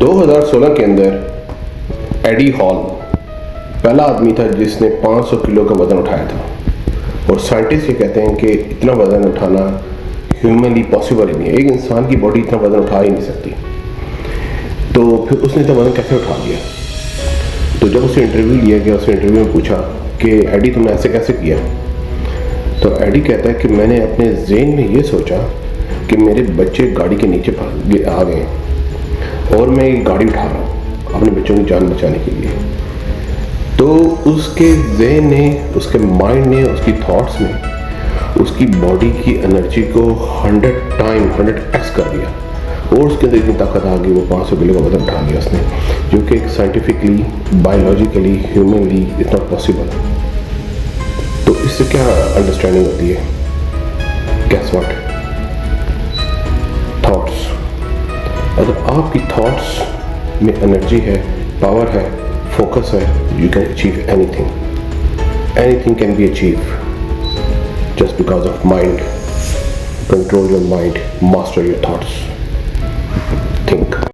2016 के अंदर AD hall पहला आदमी था जिसने 500 किलो का वज़न उठाया था। और साइंटिस्ट ये कहते हैं कि इतना वज़न उठाना ह्यूमनली पॉसिबल ही नहीं है, एक इंसान की बॉडी इतना वज़न उठा ही नहीं सकती। तो फिर उसने इतना वज़न कैसे उठा लिया? तो जब उसे इंटरव्यू लिया गया, उसने इंटरव्यू में पूछा कि एडी तुमने ऐसे कैसे किया? तो एडी कहता है कि मैंने अपने ज़हन में ये सोचा कि मेरे बच्चे गाड़ी के नीचे आ गए और मैं ये गाड़ी उठा रहा हूँ अपने बच्चों की जान बचाने के लिए। तो उसके ज़हन ने, उसके माइंड ने, उसकी थॉट्स ने उसकी बॉडी की एनर्जी को 100x कर दिया और उसके अंदर इतनी ताकत आ गई, वो 500 किलो का वजन उठा लिया उसने, जो कि साइंटिफिकली, बायोलॉजिकली, ह्यूमनली इतना पॉसिबल। तो इससे क्या अंडरस्टैंडिंग होती है? Guess what? थॉट्स। अगर आपकी थॉट्स में एनर्जी है, पावर है, फोकस है, you can achieve anything. Anything can be achieve just because of mind. Control your mind, master your thoughts, think.